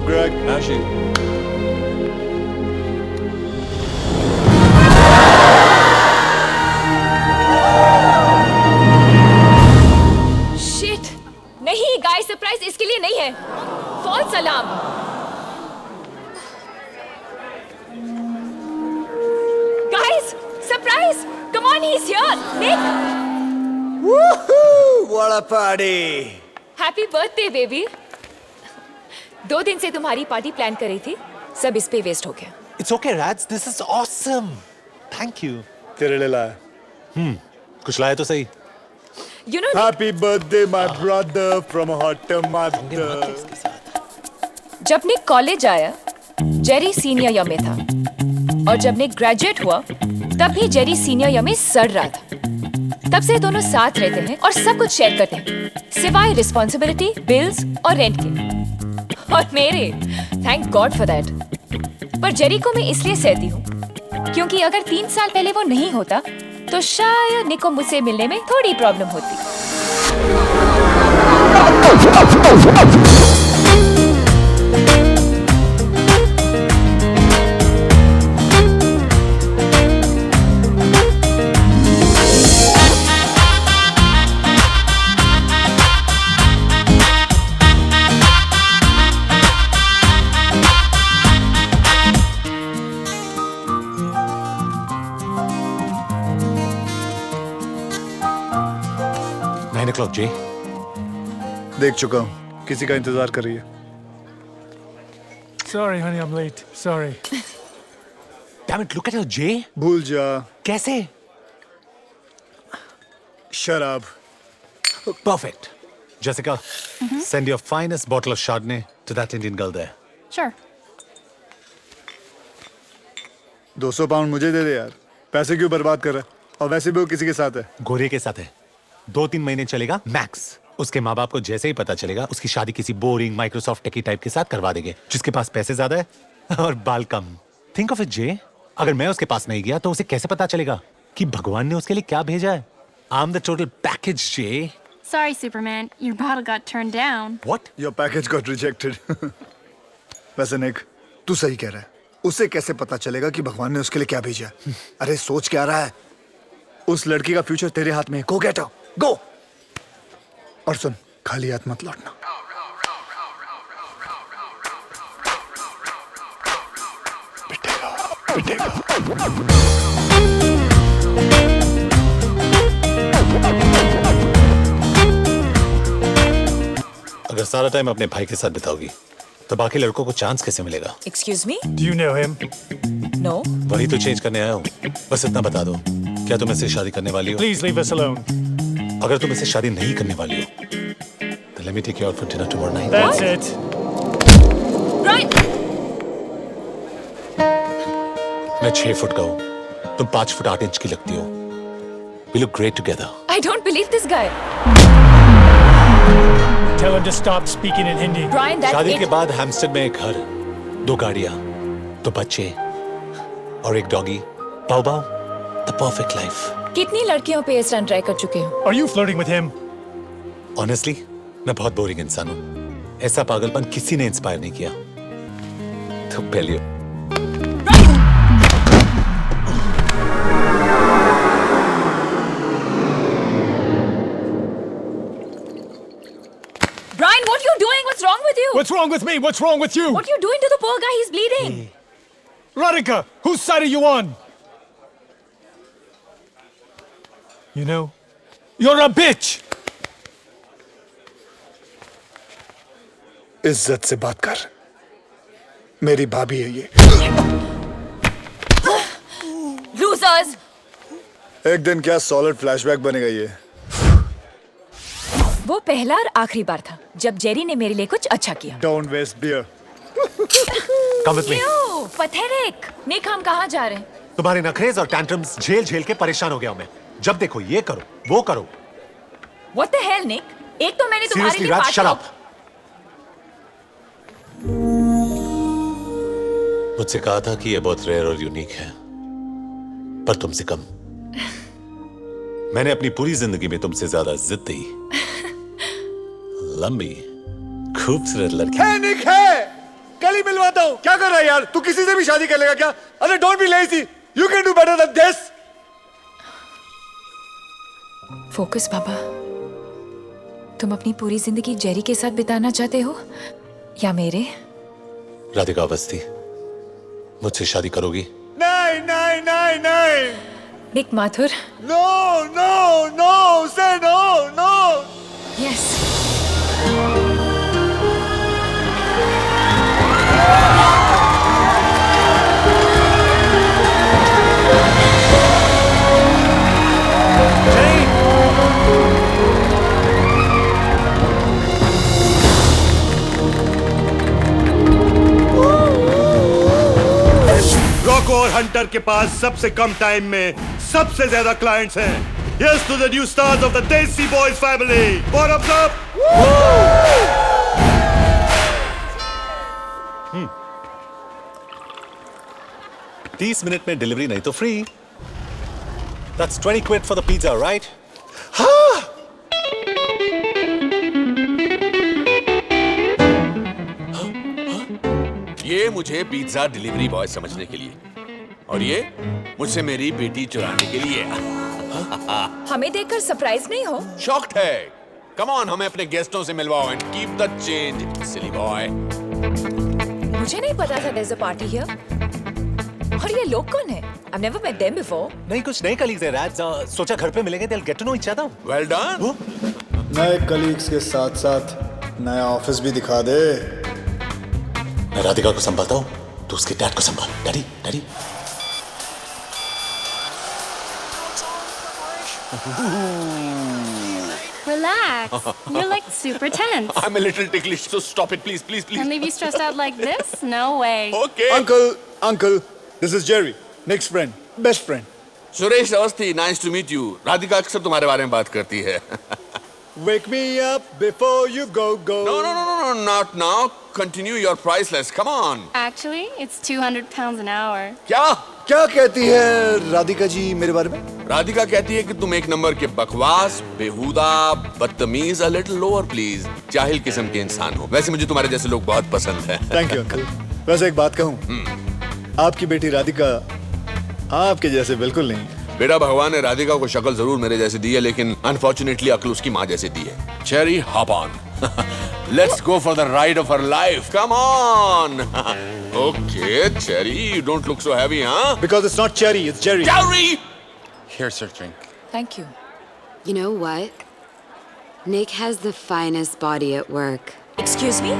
Greg? Ashley. Shit, नहीं गाय surprise इसके लिए नहीं है. False alarm. Guys, surprise. Come on, he is here. Nick, Woohoo! What a party! Happy birthday baby. 2 दिन से तुम्हारी पार्टी प्लान करी थी, सब इस पे वेस्ट हो गया. It's okay, Rats. This is awesome. Thank you. तेरे लिए लाया. कुछ लाया तो सही. You know, Happy birthday, my brother from a hot mother. जब निक कॉलेज आया, जेरी सीनियर ईयर में था, और जब निक ग्रेजुएट हुआ, तब भी जेरी सीनियर ईयर में सड़ रहा था. तब से दोनों साथ रहते हैं और सब कुछ शेयर करते हैं, सिवाय रिस्पॉन्सिबिलिटी, बिल्स और रेंट के. और मेरे, थैंक गॉड फॉर दैट. पर जेरी को मैं इसलिए सहती हूँ, क्योंकि अगर 3 साल पहले वो नहीं होता, तो शायद निक को मुझसे मिलने में थोड़ी प्रॉब्लम होती. o'clock, Jay. देख चुका हूँ, किसी का इंतजार कर रही है. Sorry, honey, I'm late. Sorry. Damn it, look at her, Jay. भूल जा. कैसे? शराब. Perfect. Jessica, send your finest bottle of Chardonnay to that Indian girl there. Sure. 200 pound मुझे दे दे यार. पैसे क्यों बर्बाद कर रहा है? और वैसे भी वो किसी के साथ है. गोरे के साथ है. 2-3 महीने चलेगा मैक्स. उसके माँ बाप को जैसे ही पता चलेगा, उसकी शादी किसी बोरिंग माइक्रोसॉफ्ट टेकी टाइप के साथ करवा देंगे, जिसके पास पैसे ज्यादा है और बाल कम. थिंक ऑफ इट जे, अगर मैं उसके पास नहीं गया तो उसे कैसे पता चलेगा कि भगवान ने उसके लिए क्या भेजा है? I am the total package J. Sorry, Superman. Your bottle got turned down. What? Your package got rejected. वैसे निक, तू सही कह रहा है. उसे कैसे पता चलेगा कि भगवान ने उसके लिए क्या भेजा? अरे सोच क्या रहा है? उस लड़की का फ्यूचर तेरे हाथ में है. Go get her. Go. और सुन, खाली हाथ मत लौटना. पिटेगा, पिटेगा. अगर सारा टाइम अपने भाई के साथ बिताओगी तो बाकी लड़कों को चांस कैसे मिलेगा? Excuse me? Do you know him? No. वही तो चेंज करने आया हूँ. बस इतना बता दो, क्या तुम इससे शादी करने वाली हो? Please leave us alone. अगर तुम इससे शादी नहीं करने वाली हो, तो let me take you out for dinner tomorrow night. That's it. Brian! मैं 6 फुट का हूँ, तुम 5 फुट 8 इंच की लगती हो. We look great together. I don't believe this guy. Tell him to stop speaking in Hindi. Brian, that's शादी it. के बाद हैम्स्टर्ड में एक घर, 2 गाड़ियाँ, 2 बच्चे और एक डॉगी. बाउ बाउ, the perfect life. कितनी लड़कियों पे इस रन ट्राई कर चुके हो? Are you flirting with him? Honestly, मैं बहुत बोरिंग इंसान हूँ. ऐसा पागलपन किसी ने इंस्पायर नहीं किया. तो पहले Brian, what are you doing? What's wrong with you? What's wrong with me? What's wrong with you? What are you doing to the poor guy? He's bleeding. Radhika, whose side are you on? You know, you're a bitch. इज्जत से बात कर. मेरी भाभी है ये. Losers! एक दिन क्या सॉलिड फ्लैशबैक बनेगा ये. वो पहला और आखिरी बार था जब जेरी ने मेरे लिए कुछ अच्छा किया. Don't waste beer. come with me. Ew, pathetic. निक, हम कहाँ जा रहे हैं? तुम्हारे नखरेज और टैंट्रम्स झेल झेल के परेशान हो गया हूँ मैं. जब देखो ये करो, वो करो. What the hell, Nick? एक तो मैंने तुम्हारे Seriously, लिए Raj, shut पार्टी- up. मुझसे कहा था कि ये बहुत रेयर और यूनिक है, पर तुमसे कम. मैंने अपनी पूरी जिंदगी में तुमसे ज्यादा जिद्दी, लंबी, खूबसूरत लड़की. है निक है. कल ही मिलवाता हूँ। क्या कर रहा है यार तू? किसी से भी शादी कर लेगा क्या? अरे don't be lazy, you can do better than this. Focus बाबा, तुम अपनी पूरी जिंदगी जेरी के साथ बिताना चाहते हो या मेरे? राधिका अवस्थी, मुझसे शादी करोगी? नहीं नहीं नहीं नहीं। निक माथुर। नो नो नो, से नो नो। यस। रॉको और हंटर के पास सबसे कम टाइम में सबसे ज्यादा क्लाइंट्स हैं। Yes to the new stars of the Desi Boys family. Bottoms up. 30 minute में डिलीवरी नहीं तो free. That's 20 quid for the pizza, right? ये मुझे पिज्जा डिलीवरी बॉय समझने के लिए और ये मुझसे मेरी बेटी चुराने के लिए। हमें देखकर सरप्राइज नहीं हो? शॉक्ड है। कम ऑन, हमें अपने गेस्टों से मिलवाओ and keep the change, silly boy. मुझे नहीं पता था there's a party here। और ये लोग कौन है? I've never met them before। नहीं, कुछ नए कलीग्स हैं राज। सोचा घर पे मिलेंगे, they'll get to know each other। Well done. नए कलीग्स के साथ साथ नया ऑफिस भी दिखा दे। मैं राधिका को संभालता हूँ, तो उसके डैड को संभाल। Daddy daddy. Relax. You're like super tense. I'm a little ticklish, so stop it, please, please, please. And leave you stressed out like this? No way. Okay. Uncle, this is Jerry, next friend, best friend. Suresh Awasthi, nice to meet you. Radhika अक्सर तुम्हारे बारे में बात करती है। Wake me up before you go. No, not now. Continue your price list. Come on. Actually, it's 200 pounds an hour. क्या कहती है राधिका जी मेरे बारे में? राधिका कहती है कि तुम एक नंबर के बकवास, बेहुदा, बदतमीज, a little lower please, जाहिल किस्म के इंसान हो। वैसे मुझे तुम्हारे जैसे लोग बहुत पसंद हैं। Thank you uncle. वैसे एक बात कहूँ, आपकी बेटी राधिका आपके जैसे बिल्कुल नहीं। बेटा, भगवान ने राधिका को शक्ल जरूर मेरे जैसे दी है, लेकिन अनफॉर्चुनेटली अक्ल उसकी माँ जैसे दी है। Cherry, hop on. Let's go for the ride of her life. Come on. Okay, Cherry, you don't look so heavy, huh? Because it's not cherry, it's Jerry. Cherry! Here's your drink. Thank you। You know what? Nick has the finest body at work. Excuse me?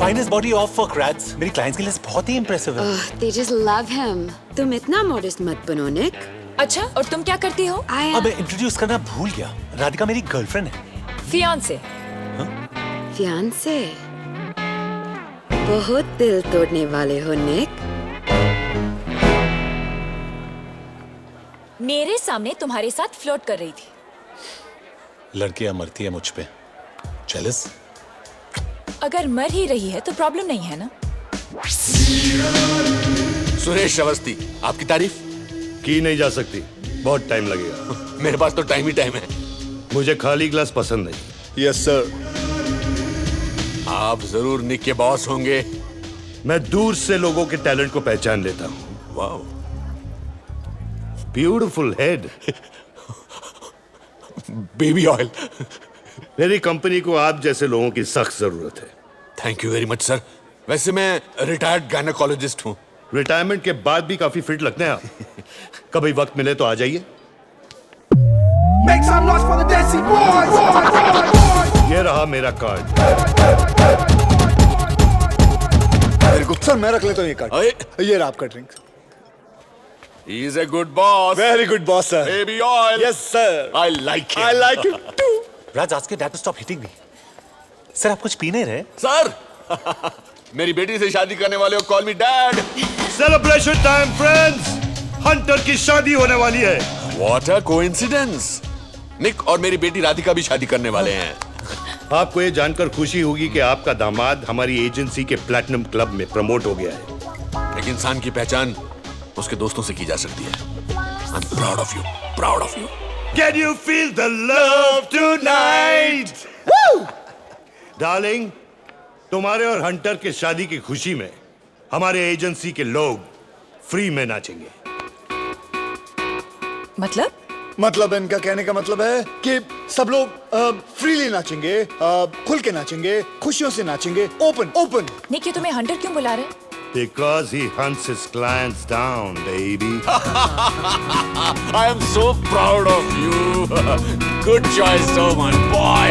Finest body off work, Rads। मेरी clients के लिए बहुत ही impressive है। They just love him. तुम इतना modest मत बनो, Nick. अच्छा, और तुम क्या करती हो? अब इंट्रोड्यूस करना भूल गया। राधिका मेरी गर्लफ्रेंड है। फियांसे। Fiance. बहुत दिल तोड़ने वाले हो, Nick. मेरे सामने तुम्हारे साथ फ्लर्ट कर रही थी। लड़कियां मरती है मुझ पे। Jealous? अगर मर ही रही है तो प्रॉब्लम नहीं है ना? सुरेश अवस्थी, आपकी तारीफ की नहीं जा सकती, बहुत टाइम लगेगा। मेरे पास तो टाइम ही टाइम है। मुझे खाली ग्लास पसंद नहीं। Yes sir। आप जरूर निक के बॉस होंगे। मैं दूर से लोगों के टैलेंट को पहचान लेता हूँ। Wow, beautiful head. Baby oil. मेरी कंपनी को आप जैसे लोगों की सख्त जरूरत है। Thank you very much sir. वैसे मैं रिटायर्ड गायनेकोलॉजिस्ट हूँ। रिटायरमेंट के बाद भी काफी फिट लगते हैं आप। कभी वक्त मिले तो आ जाइए। Make some noise for the Desi Boys. ये रहा मेरा कार्ड। वेरी गुड सर, मैं रख लेता हूँ ये कार्ड। अरे, ये रहा आपका drink. he is a good boss. Very good boss sir. Baby oil. Yes sir. I like him. I like him too। Raj, ask your dad to stop hitting me। Sir, आप कुछ P नहीं रहे? Sir, मेरी बेटी से शादी करने वाले हो, call me dad. Celebration time friends, Hunter की शादी होने वाली है। What a coincidence. निक और मेरी बेटी राधिका भी शादी करने वाले हैं। आपको ये जानकर खुशी होगी कि आपका दामाद हमारी एजेंसी के प्लैटिनम क्लब में प्रमोट हो गया है। एक इंसान की पहचान उसके दोस्तों से की जा सकती है। I'm proud of you, proud of you. Can you feel the love tonight? Woo! Darling, तुम्हारे और हंटर के शादी की खुशी में हमारे एजेंसी के लोग फ्री में नाचेंगे। मतलब इनका कहने का मतलब है कि सब लोग फ्रीली नाचेंगे, खुल के नाचेंगे, खुशियों से नाचेंगे, ओपन ओपन। निक, ये तुम्हें हंटर क्यों बुला रहे हैं? Because he hunts his clients down, baby. I am so proud of you. Good choice, Soman, boy.